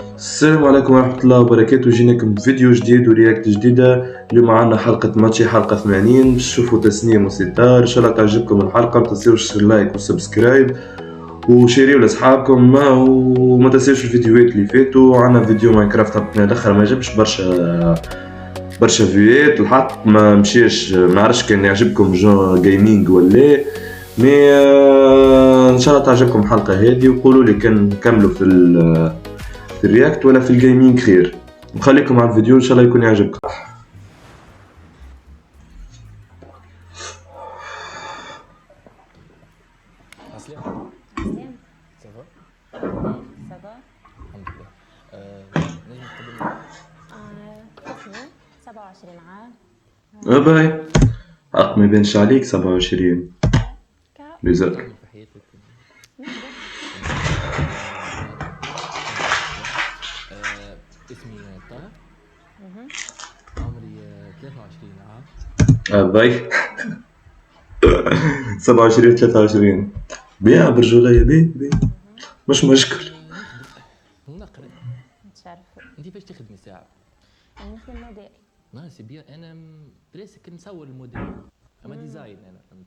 السلام عليكم ورحمة الله وبركاته. جيناكم بفيديو جديد ورياكت جديدة. اليوم عنا حلقة ماتشي، حلقة 80 باش تشوفوا تسنيم وستار. ان شاء الله تعجبكم الحلقة، متنسيوش لايك وسبسكرايب وشيريو لاصحابكم، وما تنسيوش الفيديوهات اللي فاتوا. عنا فيديو ماينكرافت هبطنا الاخر ما جابش برشا فيوات، الحق ما مشيش، ما عرفش كان يعجبكم جو جيمنج ولا مي. ان شاء الله تعجبكم الحلقة هذه، وقولوا لي كان نكملوا في الرياكت ولا في الجيمنج خير. نخليكم مع الفيديو ان شاء الله يكون يعجبكم. عسلامة. عسلامة. سافا؟ لاباس سافا. الحمد لله. نجم تقدم لي؟ اسمي 27 عام. باي حق ما يبانش عليك 27 كا بيزك. تعمل في حياتك؟ نخدم. مهنة؟ اسمي طه. عمري 23 عام. باي 27 23 بيع برجولية بي مش مشكل. نخدم ونقرا. نتشرفوا. انت فاش تخدمي ساعة؟ نخدم موديل. سي بيان. انا بريسك نصور الموديل، اما ديزاين انا فهمت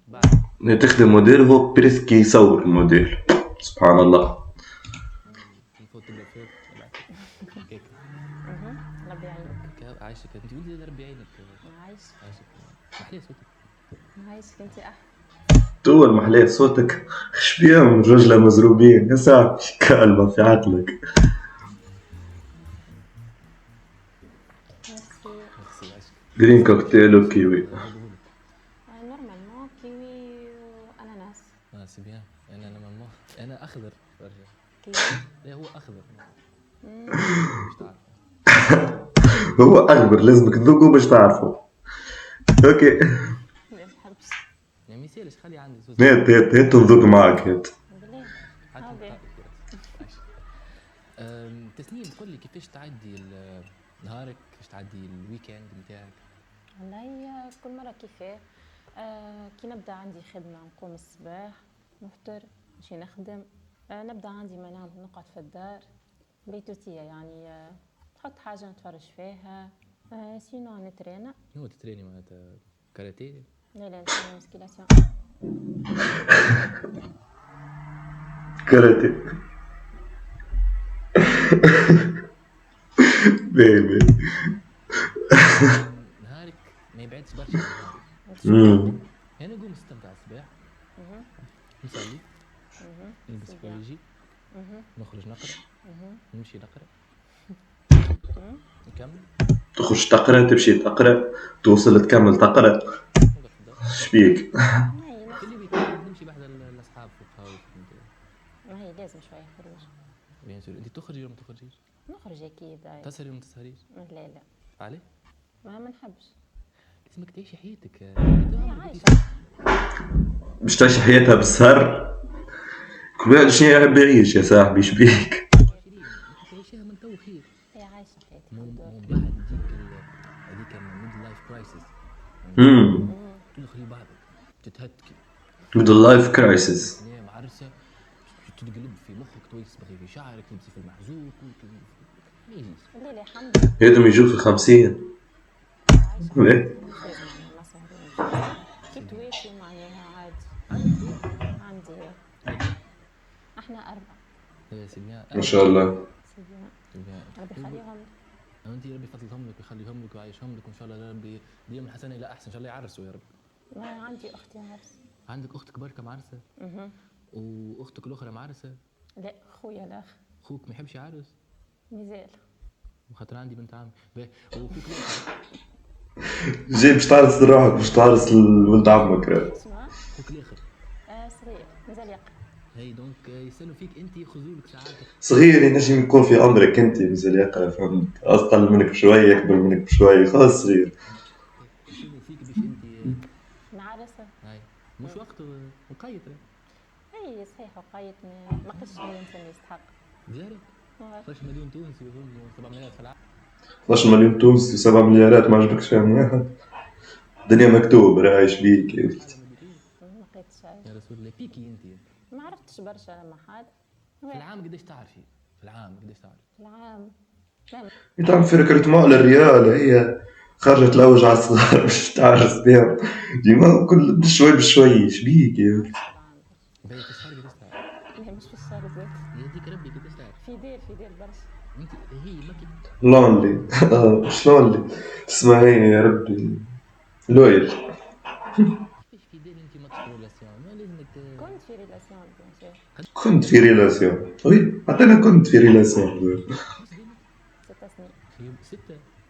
بعد. تخدم موديل، هو بريسكي يصور الموديل. سبحان الله. الفوتوغرافير هيك. ربي يعينك. عايشك انت ولدي ربي يعينك. عايش. عايشك محلي صوتك. عايشك انت تو المحلات صوتك شبيهم رجلة مزروبين يا صاحبي، كلمة في عقلك. ميرسي عايشك. جرين كوكتيل وكيوي. نورمالمون كيوي واناناس. سي بيان. انا ماما انا اخضر برجع. كيوي. لا هو اخضر مش تعرف. هو أخبر لازمك تذوقه باش تعرفه. اوكي ما نحبش. يعني ميسالش خلي عندي زوز. هات نذوق معاك هات. بالله. حتى تسنيم تقول لي كيفاش تعدي نهارك، كيفاش تعدي الويكند نتاعك؟ والله كل مرة كيفاه. كي نبدا عندي خدمة نقوم الصباح نفطر نمشي نخدم. نبدا عندي منام نقعد في الدار بيتوتية يعني. نحط حاجة نتفرج فيها. سينو نترينا. شنو تتريني معناتها؟ كاراتيه؟ لا نترينا مسكيلاسيون. كاراتيه. بيبي نهارك ما يبعدش برشا عن نهاري. انا نقوم نستمتع الصباح، نصلي، نلبس حوايجي، نخرج نقرا، نمشي نقرا، نكمل، تخرج تقرا، تمشي تقرا، توصل تكمل تقرا. شبيك؟ كل ويكند نمشي بحذا الاصحاب في القهوه. ما هي لازم شوية خروج. بيان سور. انت تخرجي ولا ما تخرجيش؟ نخرج اكيد. تسهري ولا ما تسهريش؟ لا عليه؟ ما نحبش. لازمك تعيشي حياتك. عايشة. باش تعيش حياتها بالسهر؟ كل واحد شنو يحب يعيش يا صاحبي، شبيك؟ تعيشيها من تو خير. هي عايشة حياتي. من بعد تجيك هذيك الميد لايف كرايسيس. تدخلي بعضك تتهتكي. ميدل لايف كرايسيس. تنام عرسه تتقلب في مخك، تويصبغي في شعرك، تلبسي في المحزوق ما يجيش. لا الحمد لله. هادم يجوا في 50. ليه؟ كي تويتي معناها عادي. عندي احنا 4. سيبيان ما شاء الله. سيبيان ربي يخليهم. انت ربي يفضلهم لك ويخليهم لك ويعيشهم لك، وان شاء الله ربي ديما الحسنه الى احسن. ان شاء الله يعرسوا يا رب. ما عندي اختي عرس. عندك اختك بركه معرسه؟ واختك الاخرى معرسه؟ لا خويا الاخ. اخوك ما يحبش يعرس؟ مازال. خاطر عندي بنت عمي. واخوك جاي باش تعرس روحك، باش تعرس ولد عمك. اسمع اخوك الاخر صغير مازال يقرا. هي دونك يسالوا فيك انت، ياخذوا لك ساعاتك. صغير ينجم يكون في عمرك انت، مازال يقرا، فهمت؟ اقل منك بشويه، اكبر منك بشويه، خلاص صغير. يسالوا فيك باش انت معرسة. هاي مش وقت وقيت. اي صحيح وقايت ما قلتش مليون سنة يستحق. ديالك 12 مليون تونسي وهم 7 مليارات في العالم. 12 مليون تونسي و7 مليارات، ما عجبكش فيهم؟ الدنيا مكتوب رايش بيك يا ولدي. ما قلتش يا رسول الله بيكي انت ما عرفتش برشا لما حد. في العام قداش تعرفي في العام قداش تعرف؟ في العام لا تعمل في ريكروتمون للريال، هي خرجت الأوجع الصغار باش تعرس بهم ديما كل بشوي بشوي. شبيك يا ولد؟ في العام باهي في الشهر قداش تعرف؟ لا مش في الشهر زاد، يهديك ربي قداش تعرف؟ في دير برشا. انت هي ماكي لونلي شلون لي اسمعي يا ربي لويل. كيفاش في دير انت ماكش في ريلاسيون؟ ما لازمك كنت في ريلاسيون بيان سور كنت في ريلاسيون، وي حتى أنا كنت في ريلاسيون قداش دير 6 سنين. في 6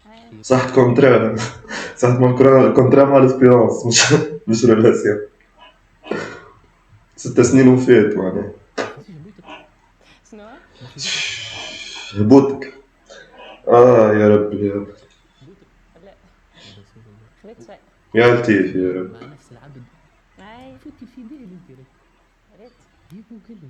أي. صح كونترا، صح كونترا مع الاسبيرونس مش ريلاسيون. 6 سنين وفات معناها. ما خصيش هبوطك شنو؟ ما خصيش هبوطك يا ربي يا رب. هبوطك لا يا رسول الله خليت شيء. يا لطيف يا رب. مع نفس العبد أي فوتي في دير انت رك ريت. يبو كله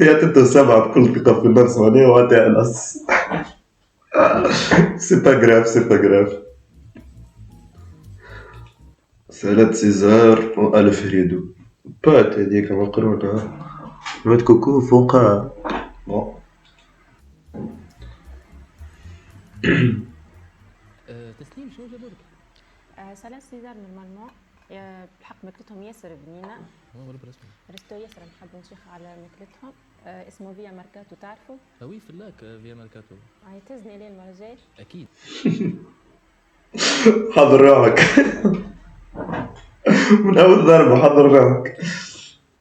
يا تتو سبعة بكل ثقة في النفس معناها وتأنس. سي با غراف سي با غراف. سالاد سيزار وألف ريدو بات هذيك مقرونة نوت كوكو فوقها. بون تسنيم شنو جابولك؟ سالان سيزار نورمالمون بالحق ماكلتهم ياسر بنينه، هو مرة برسمي ريستو ياسر نحب نشيخ على ماكلتهم. اسمه فيا ماركاتو تعرفوا؟ وي في اللاك فيا ماركاتو تزني ليه المره الجايه. اكيد. حضر روحك من أول ضربة حضر روحك.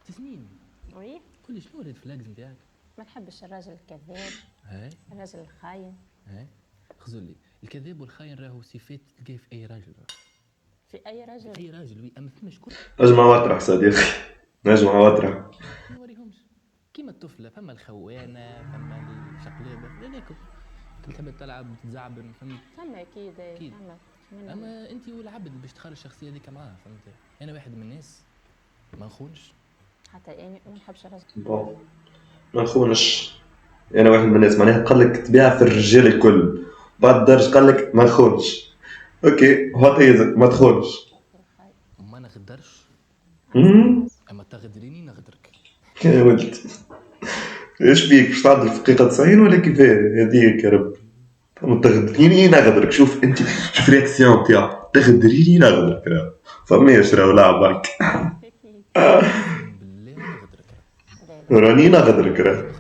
تسنيم وي كل شنو ريد فلاجز نتاعك؟ ما نحبش الراجل الكذاب، هاي الراجل الخاين. هاي خذولي الكذاب والخاين راهو صفات تلقاه في اي راجل، في اي راجل. اي راجل وي اما ثم شكون نجمع واطرح صديقي نجمع واطرح. ما نوريهمش كيما الطفله، فما الخوانه فما الشقلابه ليكم تحب تلعب تزعبن فهمت. فما اكيد أكيد. فما اما انت والعبد باش تختار الشخصيه هذيك معاه فهمت. انا واحد من الناس ما نخونش حتى يعني ما نحبش الراجل. بون ما نخونش. أنا واحد من الناس معناها قال لك تبيع في الرجال الكل بعد درج قال لك ما نخونش. أوكي هات ما تخونش. الخاين. ما نغدرش اما تغدريني نغدرك. يا ولد ايش بيك باش تعدل في دقيقة 90 ولا كيفاه هذيك يا رب؟ تغدريني نغدرك. شوف انت شوف رياكسيون تاعك تغدريني نغدرك راه فماش راهو لعبك. اكيد. بالله نغدرك. لا لا. راني نغدرك راه.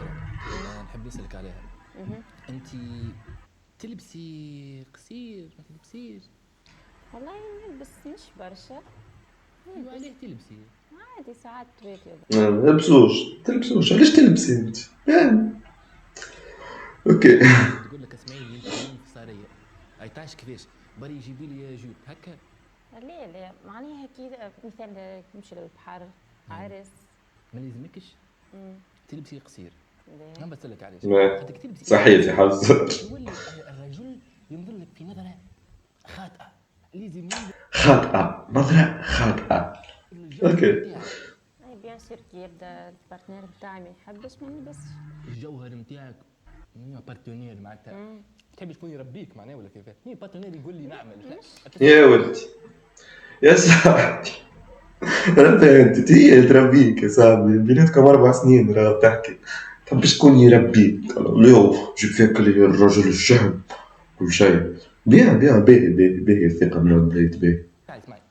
نحب نسالك عليها. انت تلبسي قصير ما تلبسيش؟ والله نلبس مش برشا، ايوا عليه تلبسي؟ عادي ساعات تواكب. ما تلبسوش علاش تلبسي انت؟ اوكي تقول لك اسمعي لي انت اليوم في صاريه اي تعش كيفاش بري يجيبوا لي جوب هكا. لا معناها كي مثال نمشي للبحر عرس ما لازمكش تلبسي قصير. لا. انا بسالك علاش ما. خاطرك تلبسي صحيح في حظ يولي الرجل ينظر لك في نظره خاطئه. لازم ينظر خاطئة نظرة خاطئة. للجوهر أوكي. نتاعك. اي بيان سور كي يبدا البارتنير بتاعي ما يحبش ما نلبسش. الجوهر نتاعك بارتنير معناتها تحب شكون يربيك معناه ولا كيفاه؟ مين بارتنير يقول لي نعمل يا ولدي يا صاحبي انا فهمت هي تربيك يا صاحبي بيناتكم 4 سنين راه تحكي تحب شكون يربيك. اليوم جيب فيك الرجل الشهم كل شيء بيان باهي الثقة من البداية باهي. اسمعي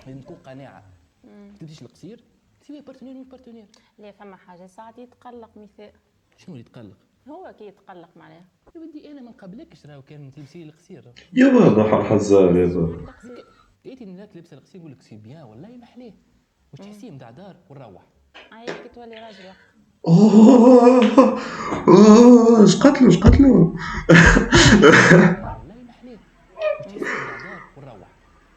لازم تكون قناعه. ما تمشيش القصير سوي بارتنير مش بارتنير. لا فما حاجه ساعات يتقلق مثال. شنو اللي يتقلق؟ هو كي يتقلق معناها. يا ودي انا ما نقبلكش راهو كان تلبسي لي القصير. يا بابا حزار يا بابا. لقيتي انك لابسه القصير نقول لك سي بيان والله ما حلاه. واش تحسيه متاع دار ونروح. اي كي تولي راجل وقت. اش قتلوا والله ما حلاه. واش تحسيه متاع دار ونروح.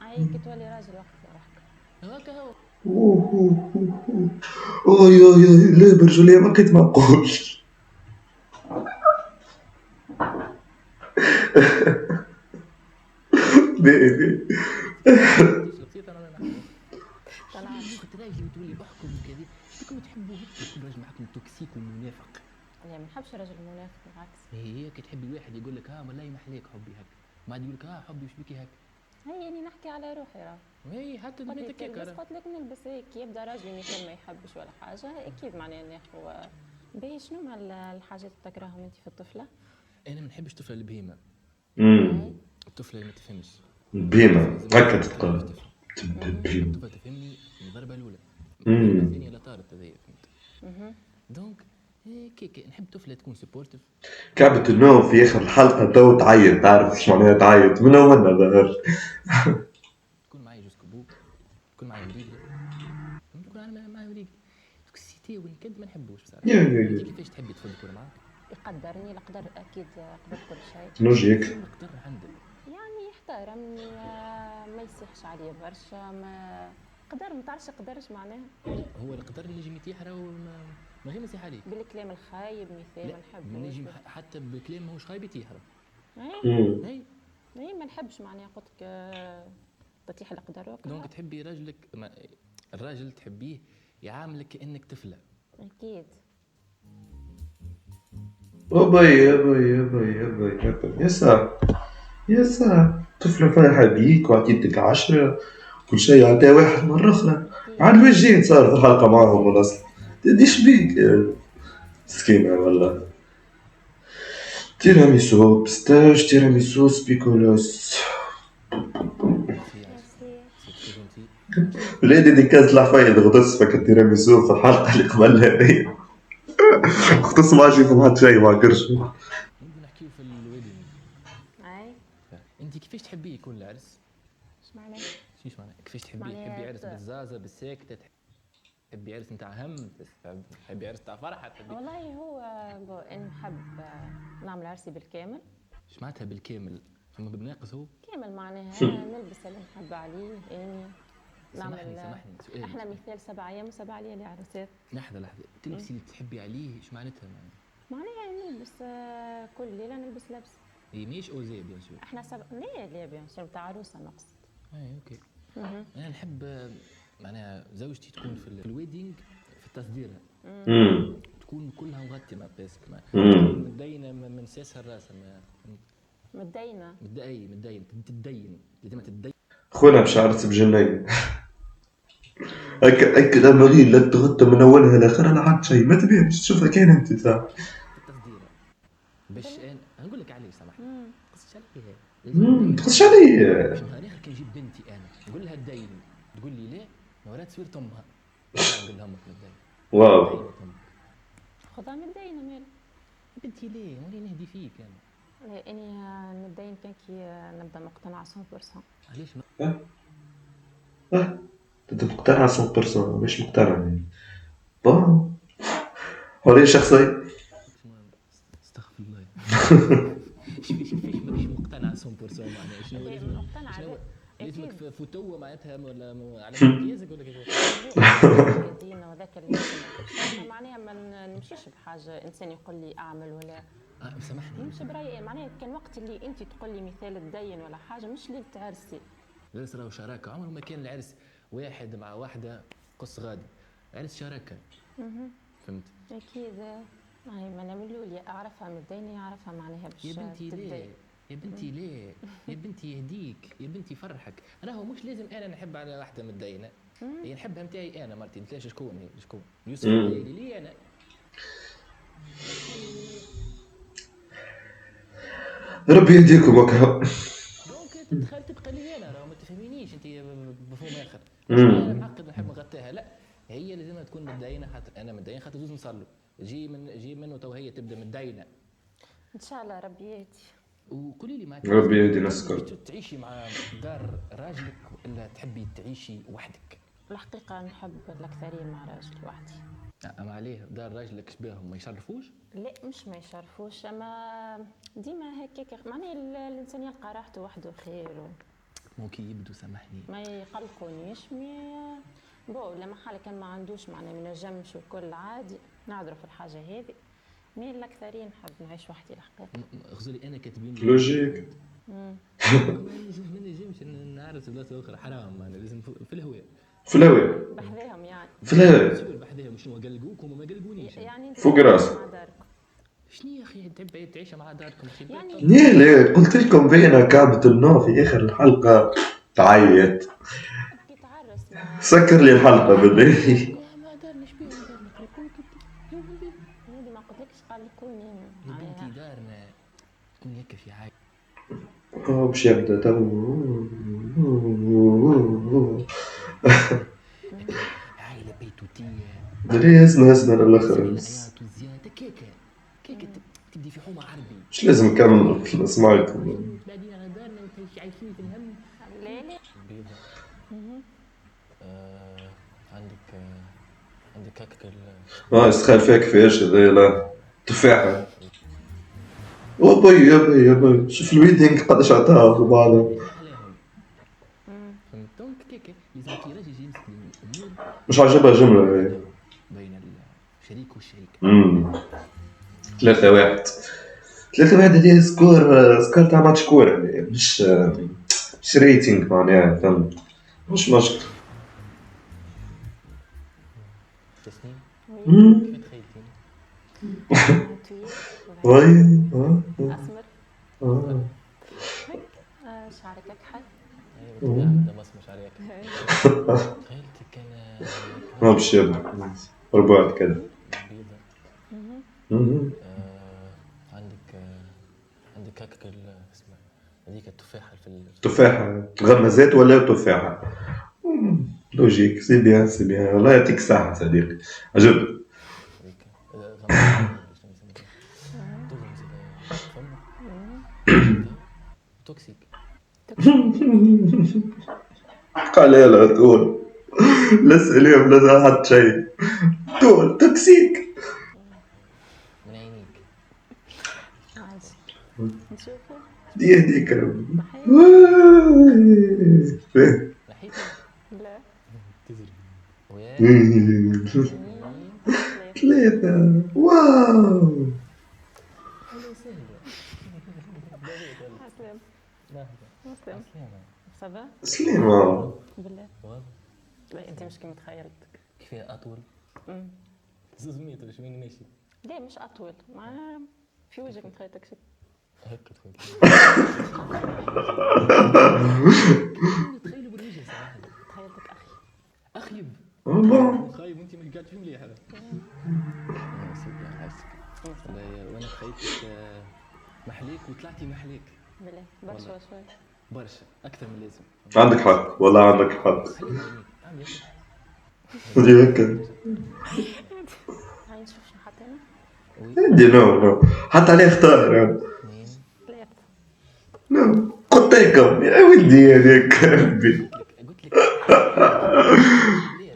اي كي تولي راجل وقت روحك. هكا هو. يا لا برجولية ما بقيت معقول. باهي طلعت كنت راجل تولي احكم كذا كنتوا تحبوا هيك يكون راجل معكم توكسيك ومنافق. لا ما نحبش الراجل المنافق بالعكس. هي كي تحبي واحد يقول لك والله ما حليك حبي هك بعد يقول لك حبي وش بيكي هك. هيا نحكي على روحي راه. هي حتى قلت دميتك لك هيك نلبس، راه. قلت لك نلبس هيك. يبدا راجلي مثل ما يحبش ولا حاجه اكيد معناها ناخذ. باهي شنو هما الحاجات اللي تكرههم انت في الطفله؟ انا ما نحبش الطفله البهيمه، اي. الطفله اللي ما تفهمش. بهيمة لازم هكا الطفله باش تتقال. تفهم. بهيمة. الطفله تفهمني من الضربه الاولى، الضربه الثانيه لا طارت هذيا، فهمت؟ دونك كي نحب طفله تكون سبورتيف. كعبة النوم في آخر الحلقة تو تعيط، تعرف إيش معناها تعيط من أولها ظهر. تكون معايا جوز كبو، تكون معايا مريقله، تكون انا معايا مريقله. دوك السيتي والكد ما نحبوش بصراحه. انت كيفاش تحبي طفل يكون معاك؟ يقدرني، القدر اكيد قبل كل شيء. لوجيك. القدر عنده يعني يحترمني، ما يسيحش عليا برشا، ما قدر ما تعرفش قدرش معناها. هو القدر اللي يجي يتيحرى من غير ما يسيح عليك. بالكلام الخايب مثال ما نحبوش. نجم حتى بكلام ماهوش خايب يتيحرى. اي ما نحبش معناها قلت لك تطيح القدر وكذا. دونك تحبي راجلك الراجل تحبيه يعاملك كانك طفله. اكيد. أبي أبي أبي أبي أبي يا سا طفلة فرحة بيك وعطيتك 10 كل شيء عطاه واحد مرة أخرى عاد وجهين صار في الحلقة معهم ولا أصلا تديش بيك مسكينة والله. تيراميسو بستاش، تيراميسو سبيكولوس. ولادي دي كاز العفايد غطس فك التيراميسو في الحلقة اللي قبلها هذي غطس ما عجيب ما حد شيء ما كرش. نبدو نحكيو في الويدنج. اي. انت كيفاش تحبي يكون العرس؟ ايش معناه؟ شيش معناه كيفاش تحبي عرس بالزازه بالساكته، تحبي عرس نتاع هم، تحبي عرس نتاع فرحه، تحبي؟ والله هو انا نحب نعمل عرسي بالكامل. ايش معناتها بالكامل؟ ثم بناقص هو كامل معناها نلبس اللي نحب عليه يعني نعمل. سامحني سؤال. احنا مثال 7 ايام و7 ليالي عرسات. لحظه تلبسي اللي تحبي عليه ايش معناتها؟ معناها نلبس كل ليله نلبس لبس. هي ماهيش اوزي بيان سور. احنا لا بيان سور تاع عروسه نقصد. اي اوكي. انا نحب معناها زوجتي تكون في الويدنج في التصديرها تكون كلها مغطيه باسك مدينه من ساسها لراسها مدينه تدين لازم تدين. خونا مش عارس بجنين هكا مغيل لا تغطى من اولها لاخرها لا حد شيء ما تبيش تشوفها كاين انت صح التصديره باش انا نقول لك عليه سامحني قصش عليه تقصش عليه باش نهار اخر كي نجيب بنتي انا نقول لها دين تقول لي لا ما ورات تصوير امها نقول لها امك مدين واو خذها مدينه مال بنتي ليه ولي نهدي فيك انا لا اني مدين كان كي نبدا مقتنعه 100%. علاش انت مقتنع 100% مش مقتنع يعني بون حرية شخصية استغفر الله فيش مانيش مقتنع 100% معناها شنو لازمك فتوه معناتها ولا على كيزك ولا كيفاش الدين وذاك اللي معناها ما نمشيش بحاجه انسان يقول لي اعمل ولا سامحني نمشي برايي معناها كان وقت اللي انت تقول لي مثال تدين ولا حاجه مش ليله عرسي. العرس راهو شراكه عمره ما كان العرس واحد مع واحده قص غادي عرس شراكه فهمت اكيد. هاي ما انا من الاول اعرفها مدينه يعرفها معناها باش يا بنتي ليه يا بنتي ليه يا بنتي يهديك يا بنتي فرحك. راهو مش لازم انا نحب على واحده متدينه هي نحبها نتاعي انا مرتي نتلاش شكون هي شكون يوسف لي انا ربي يهديكم وكها دونك تدخل تبقى لي انا راهو ما تفهمينيش انت بفهم اخر انا معقد نحب نغطيها لا هي لازم تكون متدينه خاطر انا متدين خاطر زوز نصلوا جي منه تو هي تبدا متدينه ان شاء الله ربي يهدي. وقولي لي معك ربي يهدي نسكر تعيشي مع دار راجلك ولا تحبي تعيشي وحدك؟ الحقيقه نحب الاكثرين مع راجلي وحدي. اما عليه دار راجلك شباهم ما يشرفوش؟ لا مش ما يشرفوش اما ديما هكاك معناها الانسان يلقى راحته وحده خير ممكن يبدو سامحني ما يقلقونيش بو لما حالة كان ما عندوش معناها ما نجمش وكل عادي نعذروا في الحاجه هذه. مين الاكثرين نحب نعيش وحدي الحقيقه. غزولي انا كاتبين لوجيك ما نجمش نعرف بلاصه اخرى حرام انا لازم في الهواء بحذاهم يعني في الهواء بحذاهم شنو قلقوكم وما قلقونيش يعني فوق راسك شنو يا اخي تحب تعيش مع داركم في يعني البيت؟ ليه قلت لكم بينا كعبة النوم في آخر الحلقة تعيط. كي تعرس مع سكر لي الحلقة بالله. لا ما دارنا شبيه دارنا ولدي، ما قلتلكش قال لك كوني يا بنتي دارنا تكون هيك في عائلة باش يبدا تو. عائلة بيتوتية ليه اسمها للآخر؟ عياط وزيانة كيكة تبدي في حومة عربي مش لازم نكمل في الأسماء. بعدين على دارنا عايشين في الهم ليلي. بيضة عندك هكاك استخيل فيها كيفاش هذايا. لا تفاحة. يا بي شوف الويدنج قداش عطاها في بعضها. أحلاهم فهمت دونك كيكة لازم كي راجل يجي يمسك الأمور مش عجبها الجملة هاي. بين الشريك والشريك 3-1 هذه سكور تاع ماتش كورة، مش ريتينغ معناها، فهمت؟ مش مشكل. تسنيم مم. كيف تخيلتيني طويل وي اسمر شعرك اكحل. ايوه ده مصمش عليك تخيلتك انا ما بشيب ربعت كده. بيضة عندك هكاك اسمها هذيك التفاحة في تفاحة غمزات ولا تفاحة؟ لوجيك. سي بيان الله يعطيك الصحة صديقي، عجبني. هذيك توكسيك قال لا طول لا سلام لا حد شيء. طول توكسيك من عينيك عادي نشوفه ديك نحيتي لا تزري ويا 3. واو هذا سهل مسلم لا مسلم صبا سليمة. بالله. والله لا انت مش كيما تخيلتك. كيف أطول 2 متر شو وين ماشي ليه مش اطول؟ ما في وجهك ما تخيلتكش. هيك تخيل تخيلوا بالوجه صراحة تخيلتك اخي أخيب والله خايب وانت مش قاعد فيه مليح هذا وانا تخيلتك محليك وطلعتي محليك بالله برشا شوي برشا اكثر من لازم عندك حق والله عندك حق. خلينا عم ياكل ودي هيك هاي نشوف شنو حطينا. عندي نو حتى عليه اختار. اثنين 3 نو قلت لكم يا ودي هذيك ربي. قلت لك ليه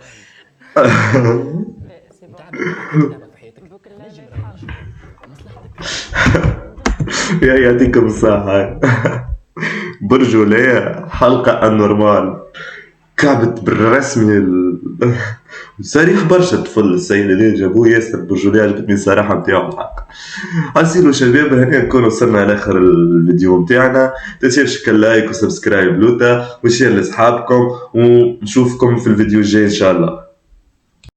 راهي لا سي بون تعبك في حياتك بكره نجم لا راهي مصلحتك يا يعطيكم الصحة. برجولية حلقة أنورمال كعبت بالرسمي صريح برشا طفل السيد اللي جابوه ياسر برجولية. عجبتني الصراحة متاعو الحق. عسيروا شباب هنا نكون وصلنا لاخر الفيديو متاعنا. تنسيوش لايك وسبسكرايب لوتا وشير لاصحابكم ونشوفكم في الفيديو الجاي ان شاء الله.